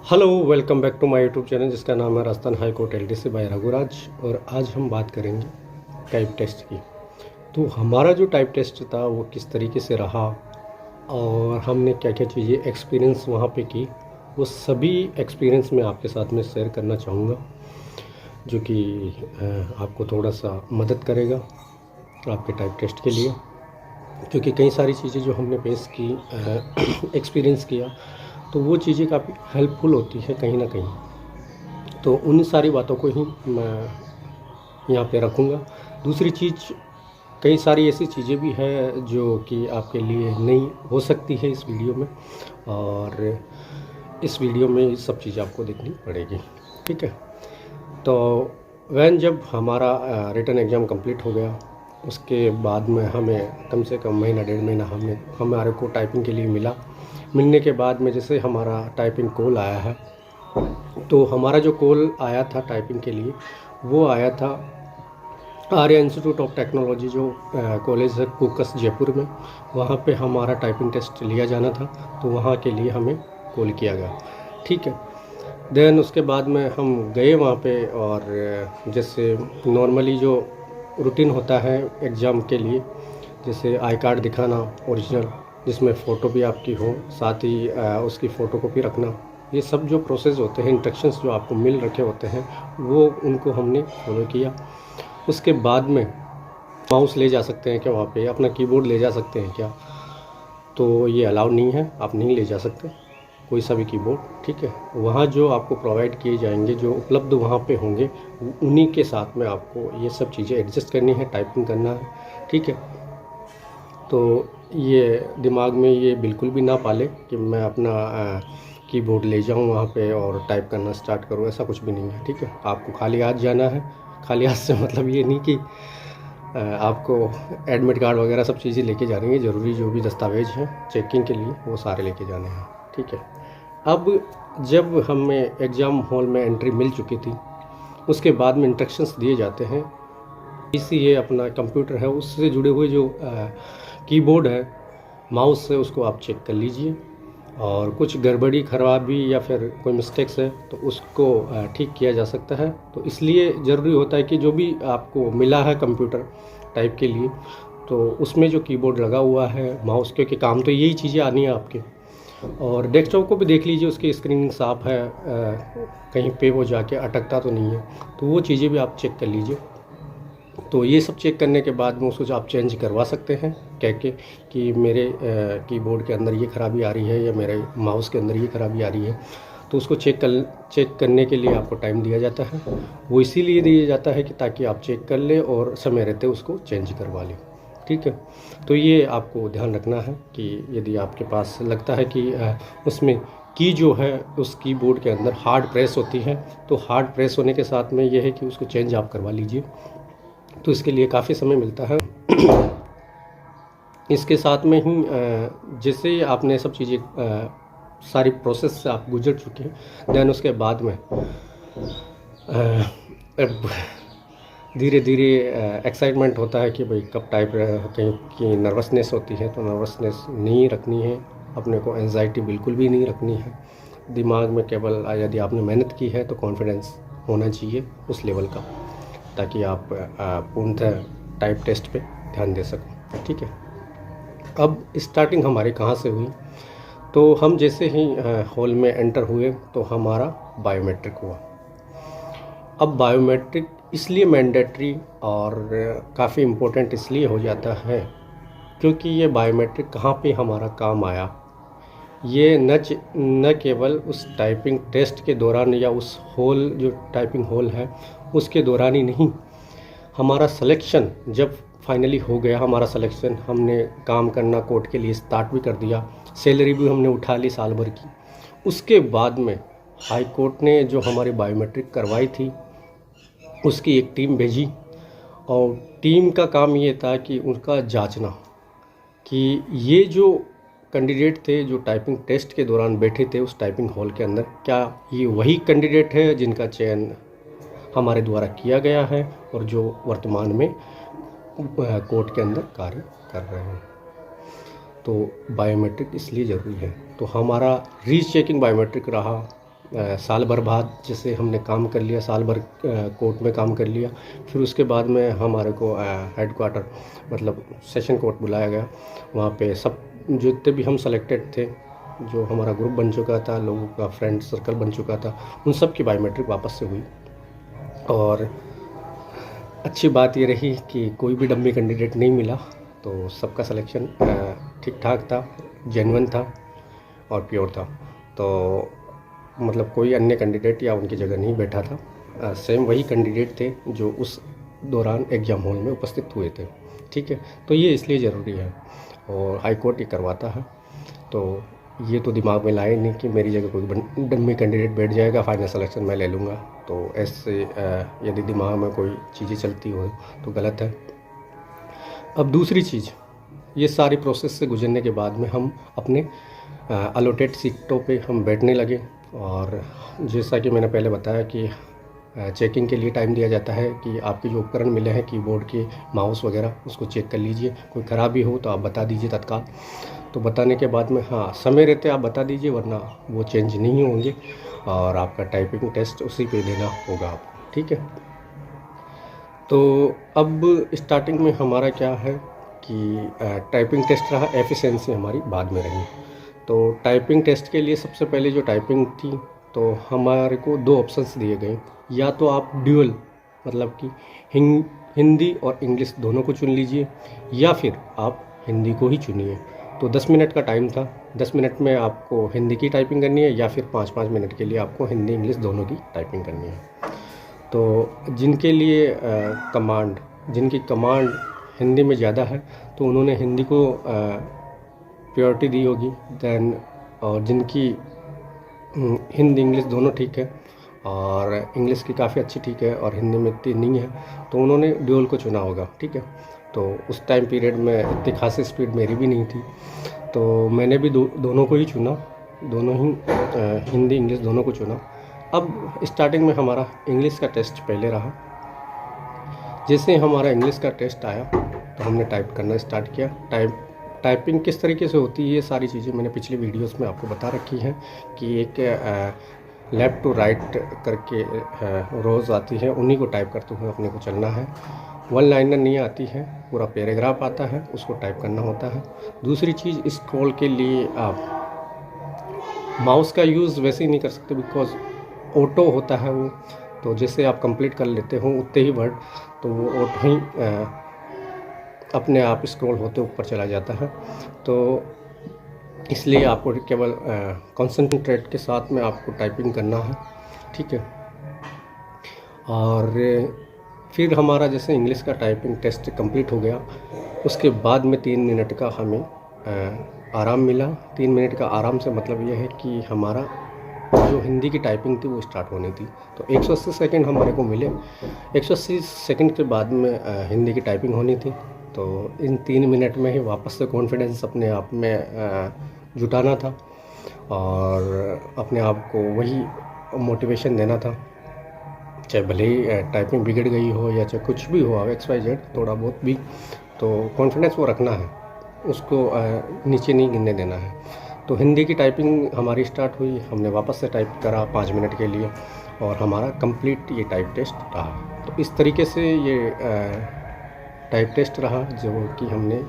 Hello, welcome back to my YouTube channel जिसका नाम है Rajasthan high court LDC by Raghuraj. और आज हम बात करेंगे टाइप टेस्ट की। तो हमारा जो टाइप टेस्ट था वो किस तरीके से रहा और हमने क्या क्या चीज़ें एक्सपीरियंस वहाँ पे की, वो सभी एक्सपीरियंस मैं आपके साथ में शेयर करना चाहूँगा, जो कि आपको थोड़ा सा मदद करेगा आपके टाइप टेस्ट के लिए। क्योंकि कई सारी चीज़ें जो हमने फेस की, एक्सपीरियंस किया, तो वो चीज़ें काफ़ी हेल्पफुल होती है कहीं ना कहीं। तो उन सारी बातों को ही मैं यहाँ पे रखूँगा। दूसरी चीज़, कई सारी ऐसी चीज़ें भी है जो कि आपके लिए नई हो सकती है इस वीडियो में, और इस वीडियो में ये सब चीज़ें आपको देखनी पड़ेगी। ठीक है। तो जब हमारा रिटन एग्ज़ाम कंप्लीट हो गया, उसके बाद में हमें कम से कम महीना डेढ़ महीना हमारे को टाइपिंग के लिए मिलने के बाद में जैसे हमारा टाइपिंग कॉल आया है, तो हमारा जो कॉल आया था टाइपिंग के लिए वो आया था आर्या इंस्टीट्यूट ऑफ टेक्नोलॉजी, जो कॉलेज है कुकस जयपुर में। वहाँ पे हमारा टाइपिंग टेस्ट लिया जाना था, तो वहाँ के लिए हमें कॉल किया गया। ठीक है। देन उसके बाद में हम गए वहाँ पे, और जैसे नॉर्मली जो रूटीन होता है एग्ज़ाम के लिए, जैसे आई कार्ड दिखाना ओरिजिनल, जिसमें फ़ोटो भी आपकी हो, साथ ही उसकी फ़ोटोकॉपी रखना, ये सब जो प्रोसेस होते हैं, इंस्ट्रक्शंस जो आपको मिल रखे होते हैं, वो उनको हमने फॉलो किया। उसके बाद में माउस ले जा सकते हैं क्या वहाँ पे, अपना कीबोर्ड ले जा सकते हैं क्या, तो ये अलाउड नहीं है, आप नहीं ले जा सकते कोई सा भी कीबोर्ड। ठीक है। वहाँ जो आपको प्रोवाइड किए जाएंगे, जो उपलब्ध वहाँ पे होंगे, उन्हीं के साथ में आपको ये सब चीज़ें एडजस्ट करनी है, टाइपिंग करना है। ठीक है। तो ये दिमाग में ये बिल्कुल भी ना पाले कि मैं अपना कीबोर्ड ले जाऊँ वहाँ पे और टाइप करना स्टार्ट करूँ, ऐसा कुछ भी नहीं है। ठीक है। आपको खाली हाथ जाना है। खाली हाथ से मतलब ये नहीं कि आपको एडमिट कार्ड वगैरह सब चीज़ें लेके जानी है, ज़रूरी जो भी दस्तावेज हैं चेकिंग के लिए वो सारे लेके जाने हैं। ठीक है। अब जब हमें एग्ज़ाम हॉल में एंट्री मिल चुकी थी, उसके बाद में इंस्ट्रक्शंस दिए जाते हैं। पीसी ये अपना कंप्यूटर है, उससे जुड़े हुए जो कीबोर्ड है, माउस है, उसको आप चेक कर लीजिए, और कुछ गड़बड़ी खराबी या फिर कोई मिस्टेक्स है तो उसको ठीक किया जा सकता है। तो इसलिए ज़रूरी होता है कि जो भी आपको मिला है कंप्यूटर टाइप के लिए, तो उसमें जो कीबोर्ड लगा हुआ है, माउस, क्योंकि काम तो यही चीज़ें आनी है आपके। और डेस्कटॉप को भी देख लीजिए, उसकी स्क्रीनिंग साफ़ है, कहीं पे वो जाके अटकता तो नहीं है, तो वो चीज़ें भी आप चेक कर लीजिए। तो ये सब चेक करने के बाद में उसको आप चेंज करवा सकते हैं, कह के कि मेरे कीबोर्ड के अंदर ये खराबी आ रही है या मेरे माउस के अंदर ये खराबी आ रही है। तो उसको चेक करने के लिए आपको टाइम दिया जाता है। वो इसीलिए दिया जाता है कि ताकि आप चेक कर ले और समय रहते उसको चेंज करवा लें। ठीक है। तो ये आपको ध्यान रखना है कि यदि आपके पास लगता है कि उसमें की जो है उस कीबोर्ड के अंदर हार्ड प्रेस होती है, तो हार्ड प्रेस होने के साथ में ये है कि उसको चेंज आप करवा लीजिए। तो इसके लिए काफ़ी समय मिलता है। इसके साथ में ही जैसे आपने सब चीज़ें सारी प्रोसेस से आप गुजर चुके हैं, देन उसके बाद में धीरे धीरे एक्साइटमेंट होता है कि भाई कब टाइप कहीं की नर्वसनेस होती है, तो नर्वसनेस नहीं रखनी है अपने को, एंजाइटी बिल्कुल भी नहीं रखनी है दिमाग में। केवल यदि आपने मेहनत की है तो कॉन्फिडेंस होना चाहिए उस लेवल का, ताकि आप पूर्णतः टाइप टेस्ट पे ध्यान दे सको। ठीक है। अब स्टार्टिंग हमारी कहाँ से हुई, तो हम जैसे ही हॉल में एंटर हुए तो हमारा बायोमेट्रिक हुआ। अब बायोमेट्रिक इसलिए मैंडेटरी और काफ़ी इम्पोर्टेंट इसलिए हो जाता है क्योंकि ये बायोमेट्रिक कहाँ पे हमारा काम आया। ये न केवल उस टाइपिंग टेस्ट के दौरान या उस हॉल, जो टाइपिंग हॉल है उसके दौरान ही नहीं, हमारा सिलेक्शन जब फाइनली हो गया, हमारा सिलेक्शन, हमने काम करना कोर्ट के लिए स्टार्ट भी कर दिया, सैलरी भी हमने उठा ली साल भर की, उसके बाद में हाई कोर्ट ने जो हमारी बायोमेट्रिक करवाई थी उसकी एक टीम भेजी, और टीम का काम ये था कि उनका जांचना कि ये जो कैंडिडेट थे जो टाइपिंग टेस्ट के दौरान बैठे थे उस टाइपिंग हॉल के अंदर, क्या ये वही कैंडिडेट है जिनका चयन हमारे द्वारा किया गया है और जो वर्तमान में कोर्ट के अंदर कार्य कर रहे हैं। तो बायोमेट्रिक इसलिए ज़रूरी है। तो हमारा रीचेकिंग बायोमेट्रिक रहा, साल भर बाद जैसे हमने काम कर लिया, साल भर कोर्ट में काम कर लिया, फिर उसके बाद में हमारे को हेड क्वार्टर मतलब सेशन कोर्ट बुलाया गया। वहाँ पे सब जितने भी हम सेलेक्टेड थे, जो हमारा ग्रुप बन चुका था, लोगों का फ्रेंड सर्कल बन चुका था, उन सब की बायोमेट्रिक वापस से हुई। और अच्छी बात ये रही कि कोई भी डम्मी कैंडिडेट नहीं मिला, तो सबका सिलेक्शन ठीक ठाक था, जेन्युइन था और प्योर था। तो मतलब कोई अन्य कैंडिडेट या उनकी जगह नहीं बैठा था, सेम वही कैंडिडेट थे जो उस दौरान एग्ज़ाम हॉल में उपस्थित हुए थे। ठीक है, तो ये इसलिए ज़रूरी है और हाई कोर्ट ये करवाता है। तो ये तो दिमाग में लाए नहीं कि मेरी जगह कोई डम्मी कैंडिडेट बैठ जाएगा, फाइनल सिलेक्शन मैं ले लूँगा। तो ऐसे यदि दिमाग में कोई चीज़ें चलती हो तो गलत है। अब दूसरी चीज़, ये सारी प्रोसेस से गुजरने के बाद में हम अपने अलॉटेड सीटों पे हम बैठने लगे। और जैसा कि मैंने पहले बताया कि चेकिंग के लिए टाइम दिया जाता है कि आपके जो उपकरण मिले हैं कीबोर्ड के, माउस वगैरह, उसको चेक कर लीजिए। कोई ख़राबी हो तो आप बता दीजिए तत्काल। तो बताने के बाद में हाँ, समय रहते आप बता दीजिए, वरना वो चेंज नहीं होंगे और आपका टाइपिंग टेस्ट उसी पे देना होगा आपको। ठीक है, तो अब स्टार्टिंग में हमारा क्या है कि टाइपिंग टेस्ट रहा, एफिशिएंसी हमारी बाद में रही। तो टाइपिंग टेस्ट के लिए सबसे पहले जो टाइपिंग थी, तो हमारे को 2 ऑप्शंस दिए गए। या तो आप ड्यूअल मतलब कि हिंदी और इंग्लिश दोनों को चुन लीजिए, या फिर आप हिंदी को ही चुनिए। तो 10 मिनट का टाइम था, 10 मिनट में आपको हिंदी की टाइपिंग करनी है या फिर 5-5 मिनट के लिए आपको हिंदी इंग्लिश दोनों की टाइपिंग करनी है। तो जिनके लिए जिनकी कमांड हिंदी में ज़्यादा है, तो उन्होंने हिंदी को प्रायोरिटी दी होगी। दैन और जिनकी हिंदी इंग्लिश दोनों ठीक है और इंग्लिश की काफ़ी अच्छी ठीक है और हिंदी में इतनी नहीं है, तो उन्होंने ड्यूअल को चुना होगा। ठीक है, तो उस टाइम पीरियड में इतनी खासी स्पीड मेरी भी नहीं थी, तो मैंने भी दोनों को ही चुना, दोनों ही हिंदी इंग्लिश दोनों को चुना। अब स्टार्टिंग में हमारा इंग्लिश का टेस्ट पहले रहा। जैसे हमारा इंग्लिश का टेस्ट आया तो हमने टाइप करना स्टार्ट किया। टाइपिंग किस तरीके से होती है, ये सारी चीज़ें मैंने पिछले वीडियोस में आपको बता रखी हैं कि एक लेफ़्ट टू राइट करके रोज़ आती है, उन्हीं को टाइप करते हुए अपने को चलना है। 1 लाइनर नहीं आती है, पूरा पैराग्राफ आता है, उसको टाइप करना होता है। दूसरी चीज़, स्क्रॉल के लिए आप माउस का यूज़ वैसे ही नहीं कर सकते, बिकॉज ऑटो होता है वो। तो जैसे आप कंप्लीट कर लेते हो उतने ही वर्ड, तो वो ऑटो ही अपने आप स्क्रॉल होते ऊपर चला जाता है। तो इसलिए आपको केवल कंसंट्रेट के साथ में आपको टाइपिंग करना है। ठीक है, और फिर हमारा जैसे इंग्लिश का टाइपिंग टेस्ट कंप्लीट हो गया, उसके बाद में 3 मिनट का हमें आराम मिला। 3 मिनट का आराम से मतलब ये है कि हमारा जो हिंदी की टाइपिंग थी वो स्टार्ट होनी थी। तो 180 सेकंड हमारे को मिले। 180 सेकंड के बाद में हिंदी की टाइपिंग होनी थी। तो इन 3 मिनट में ही वापस से कॉन्फिडेंस अपने आप में जुटाना था और अपने आप को वही मोटिवेशन देना था, चाहे भले ही टाइपिंग बिगड़ गई हो या चाहे कुछ भी हो, XYZ थोड़ा बहुत भी, तो कॉन्फिडेंस वो रखना है, उसको नीचे नहीं गिरने देना है। तो हिंदी की टाइपिंग हमारी स्टार्ट हुई, हमने वापस से टाइप करा 5 मिनट के लिए और हमारा कंप्लीट ये टाइप टेस्ट रहा। तो इस तरीके से ये टाइप टेस्ट रहा जो कि हमने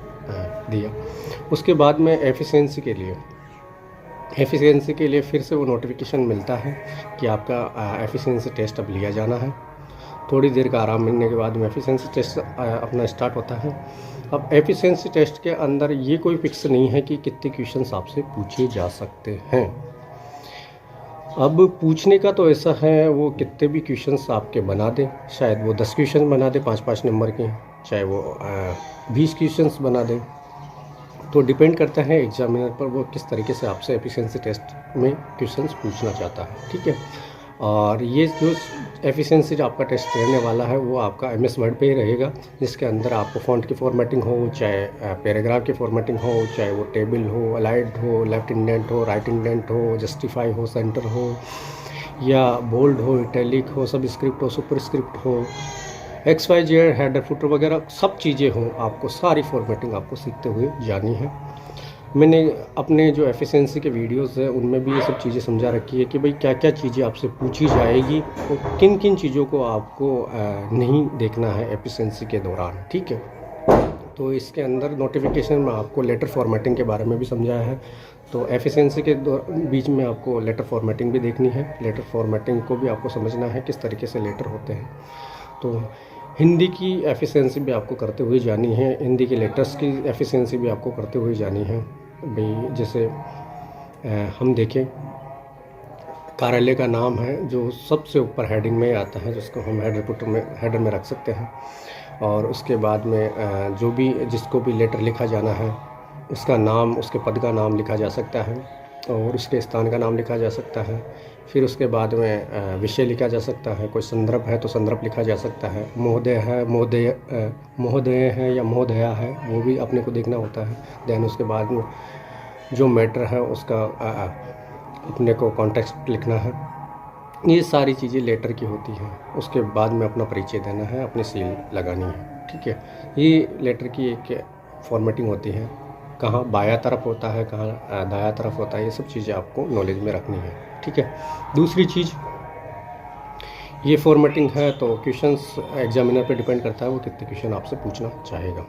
दिया। उसके बाद में एफिशिएंसी के लिए फिर से वो नोटिफिकेशन मिलता है कि आपका एफिशिएंसी टेस्ट अब लिया जाना है। थोड़ी देर का आराम मिलने के बाद में एफिशिएंसी टेस्ट अपना स्टार्ट होता है। अब एफिशिएंसी टेस्ट के अंदर ये कोई फिक्स नहीं है कि कितने क्वेश्चंस आपसे पूछे जा सकते हैं। अब पूछने का तो ऐसा है, वो कितने भी क्वेश्चंस आपके बना दे, शायद वो 10 क्वेश्चन बना दे 5-5 नंबर के, चाहे वो 20 क्वेश्चंस बना दे, तो डिपेंड करता है एग्जामिनर पर वो किस तरीके से आपसे एफिशिएंसी टेस्ट में क्वेश्चंस पूछना चाहता है। ठीक है, और ये जो एफिशिएंसी जो आपका टेस्ट रहने वाला है वो आपका MS वर्ड पे ही रहेगा, जिसके अंदर आपको फ़ॉन्ट की फॉर्मेटिंग हो, चाहे पैराग्राफ की फॉर्मेटिंग हो, चाहे वो टेबल हो, अलाइड हो, लेफ्ट इंडेंट हो, राइट इंडेंट हो, जस्टिफाई हो, सेंटर हो, या बोल्ड हो, इटैलिक हो, सब स्क्रिप्ट हो, सुपर स्क्रिप्ट हो, XYZ हेडर फुटर वगैरह सब चीज़ें हों, आपको सारी फॉर्मेटिंग आपको सीखते हुए जानी है। मैंने अपने जो एफिशिएंसी के वीडियोस हैं उनमें भी ये सब चीज़ें समझा रखी है कि भाई क्या क्या चीज़ें आपसे पूछी जाएगी और किन किन चीज़ों को आपको नहीं देखना है एफिशिएंसी के दौरान, ठीक है। तो इसके अंदर नोटिफिकेशन में आपको लेटर फॉर्मेटिंग के बारे में भी समझाया है। तो एफिशिएंसी के बीच में आपको लेटर फॉर्मेटिंग भी देखनी है, लेटर फॉर्मेटिंग को भी आपको समझना है किस तरीके से लेटर होते हैं। तो हिंदी की एफिशिएंसी भी आपको करते हुए जानी है, हिंदी के लेटर्स की एफिशिएंसी भी आपको करते हुए जानी है। भाई जैसे हम देखें, कार्यालय का नाम है जो सबसे ऊपर हेडिंग में आता है, जिसको हम हेडर में रख सकते हैं। और उसके बाद में जो भी जिसको भी लेटर लिखा जाना है उसका नाम, उसके पद का नाम लिखा जा सकता है और उसके स्थान का नाम लिखा जा सकता है। फिर उसके बाद में विषय लिखा जा सकता है, कोई संदर्भ है तो संदर्भ लिखा जा सकता है। महोदय है, महोदय है या महोदया है, वो भी अपने को देखना होता है। देन उसके बाद में जो मैटर है उसका अपने को कॉन्टेक्स्ट लिखना है। ये सारी चीज़ें लेटर की होती हैं। उसके बाद में अपना परिचय देना है, अपनी सील लगानी है, ठीक है। ये लेटर की एक फॉर्मेटिंग होती है। कहाँ बायां तरफ होता है, कहाँ दायां तरफ होता है, ये सब चीज़ें आपको नॉलेज में रखनी है, ठीक है। दूसरी चीज़, ये फॉर्मेटिंग है तो क्वेश्चंस एग्जामिनर पे डिपेंड करता है वो कितने क्वेश्चन आपसे पूछना चाहेगा।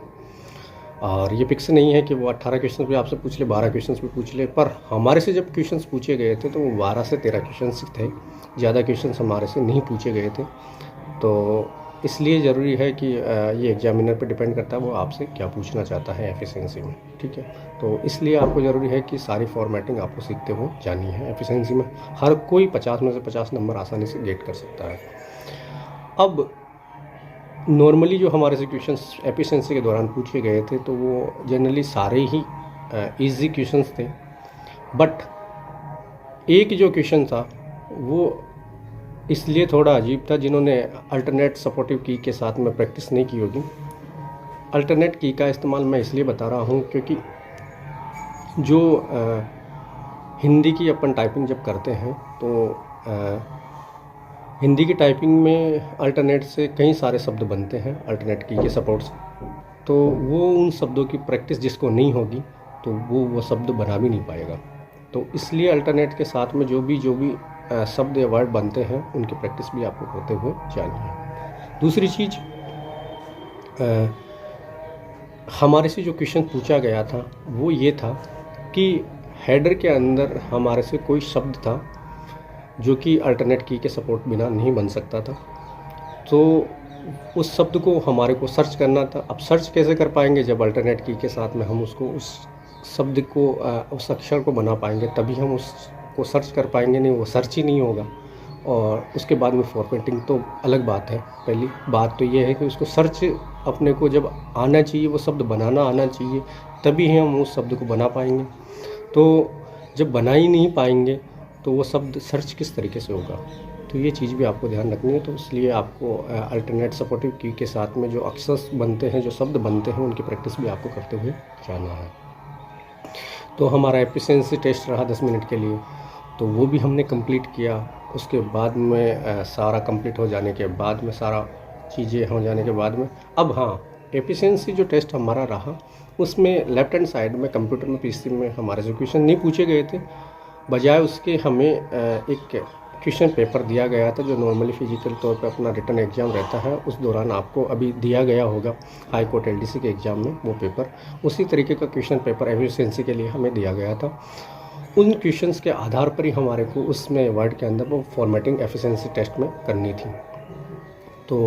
और ये फिक्स नहीं है कि वो 18 क्वेश्चन भी आपसे पूछ ले, 12 क्वेश्चन भी पूछ ले। पर हमारे से जब क्वेश्चंस पूछे गए थे तो वो 12 से 13 क्वेश्चंस थे, ज़्यादा क्वेश्चंस हमारे से नहीं पूछे गए थे। तो इसलिए ज़रूरी है कि ये एग्जामिनर पे डिपेंड करता है वो आपसे क्या पूछना चाहता है एफिशिएंसी में, ठीक है। तो इसलिए आपको ज़रूरी है कि सारी फॉर्मेटिंग आपको सीखते हुए जानी है एफिशिएंसी में। हर कोई 50 में से 50 नंबर आसानी से गेट कर सकता है। अब नॉर्मली जो हमारे से क्वेश्चंस एफिशिएंसी के दौरान पूछे गए थे तो वो जनरली सारे ही इजी क्वेश्चंस थे। बट एक जो क्वेश्चन था वो इसलिए थोड़ा अजीब था, जिन्होंने अल्टरनेट सपोर्टिव की के साथ में प्रैक्टिस नहीं की होगी। अल्टरनेट की का इस्तेमाल मैं इसलिए बता रहा हूँ क्योंकि जो हिंदी की अपन टाइपिंग जब करते हैं तो हिंदी की टाइपिंग में अल्टरनेट से कई सारे शब्द बनते हैं अल्टरनेट की के सपोर्ट से। तो वो उन शब्दों की प्रैक्टिस जिसको नहीं होगी तो वो शब्द बना भी नहीं पाएगा। तो इसलिए अल्टरनेट के साथ में जो भी शब्द या वर्ड बनते हैं उनकी प्रैक्टिस भी आपको करते हुए जानी है। दूसरी चीज़, हमारे से जो क्वेश्चन पूछा गया था वो ये था कि हेडर के अंदर हमारे से कोई शब्द था जो कि अल्टरनेट की के सपोर्ट बिना नहीं बन सकता था। तो उस शब्द को हमारे को सर्च करना था। अब सर्च कैसे कर पाएंगे जब अल्टरनेट की के साथ में हम उसको उस शब्द को उस अक्षर को बना पाएंगे, तभी हम उसको सर्च कर पाएंगे। नहीं, वो सर्च ही नहीं होगा। और उसके बाद में फॉर्मेटिंग तो अलग बात है। पहली बात तो ये है कि उसको सर्च अपने को जब आना चाहिए, वो शब्द बनाना आना चाहिए, तभी हम उस शब्द को बना पाएंगे। तो जब बना ही नहीं पाएंगे तो वो शब्द सर्च किस तरीके से होगा। तो ये चीज़ भी आपको ध्यान रखनी है। तो इसलिए आपको अल्टरनेट सपोर्टिव की के साथ में जो अक्षर बनते हैं, जो शब्द बनते हैं, उनकी प्रैक्टिस भी आपको करते हुए जाना है। तो हमारा एफिशिएंसी टेस्ट रहा 10 मिनट के लिए, तो वो भी हमने कंप्लीट किया। उसके बाद में सारा कंप्लीट हो जाने के बाद में, सारा चीज़ें हो जाने के बाद में, अब हाँ, एफिशिएंसी जो टेस्ट हमारा रहा उसमें लेफ्ट हैंड साइड में कंप्यूटर में पीसी में हमारे जो क्वेश्चन नहीं पूछे गए थे, बजाय उसके हमें एक क्वेश्चन पेपर दिया गया था जो नॉर्मली फिजिकल तौर पे अपना रिटन एग्ज़ाम रहता है उस दौरान आपको अभी दिया गया होगा हाई कोर्ट एलडीसी के एग्ज़ाम में। वो पेपर उसी तरीके का क्वेश्चन पेपर एफिशिएंसी के लिए हमें दिया गया था। उन क्वेश्चंस के आधार पर ही हमारे को उसमें वर्ड के अंदर वो फॉर्मेटिंग एफिशिएंसी टेस्ट में करनी थी। तो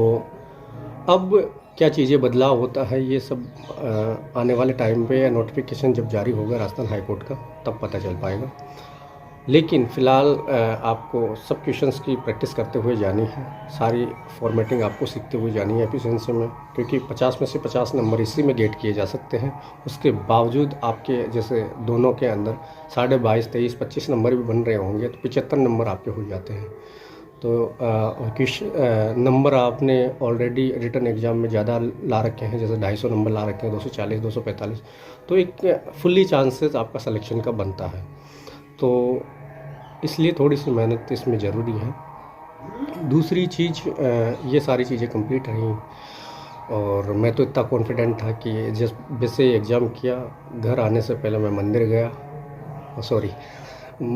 अब क्या चीज़ें बदलाव होता है ये सब आने वाले टाइम पे या नोटिफिकेशन जब जारी होगा राजस्थान हाई कोर्ट का तब पता चल पाएगा। लेकिन फ़िलहाल आपको सब क्वेश्चंस की प्रैक्टिस करते हुए जानी है, सारी फॉर्मेटिंग आपको सीखते हुए जानी है एफिशिएंसी में, क्योंकि 50 में से 50 नंबर इसी में गेट किए जा सकते हैं। उसके बावजूद आपके जैसे दोनों के अंदर 22.5, 23, 25 नंबर भी बन रहे होंगे तो 75 नंबर आपके हो जाते हैं। तो नंबर आपने ऑलरेडी रिटन एग्ज़ाम में ज़्यादा ला रखे हैं, जैसे 250 नंबर ला रखे हैं, 240, 245, तो एक फुल्ली चांसेस आपका सिलेक्शन का बनता है। तो इसलिए थोड़ी सी मेहनत इसमें ज़रूरी है। दूसरी चीज़, ये सारी चीज़ें कंप्लीट रहीं। और मैं तो इतना कॉन्फिडेंट था कि जैसे ही एग्ज़ाम किया, घर आने से पहले मैं मंदिर गया, सॉरी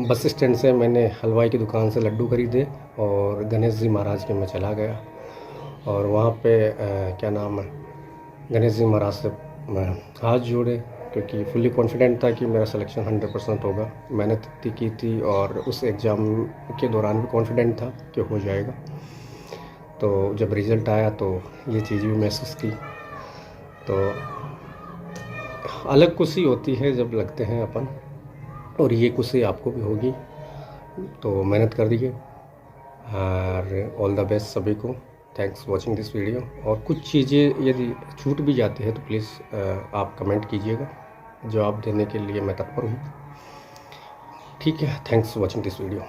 बस स्टैंड से मैंने हलवाई की दुकान से लड्डू खरीदे और गणेश जी महाराज के मैं चला गया और वहाँ पे क्या नाम है, गणेश जी महाराज से मैं हाथ जोड़े, क्योंकि फुल्ली कॉन्फिडेंट था कि मेरा सिलेक्शन 100% होगा। मेहनत इतनी की थी और उस एग्ज़ाम के दौरान भी कॉन्फिडेंट था कि हो जाएगा। तो जब रिज़ल्ट आया तो ये चीज़ भी महसूस की, तो अलग खुशी होती है जब लगते हैं अपन, और ये खुशी आपको भी होगी। तो मेहनत कर दीजिए और ऑल द बेस्ट सभी को। Thanks watching this video. और कुछ चीज़ें यदि छूट भी जाती है तो प्लीज़ आप कमेंट कीजिएगा, जवाब देने के लिए मैं तत्पर हूँ। ठीक है, थैंक्स वॉचिंग दिस वीडियो।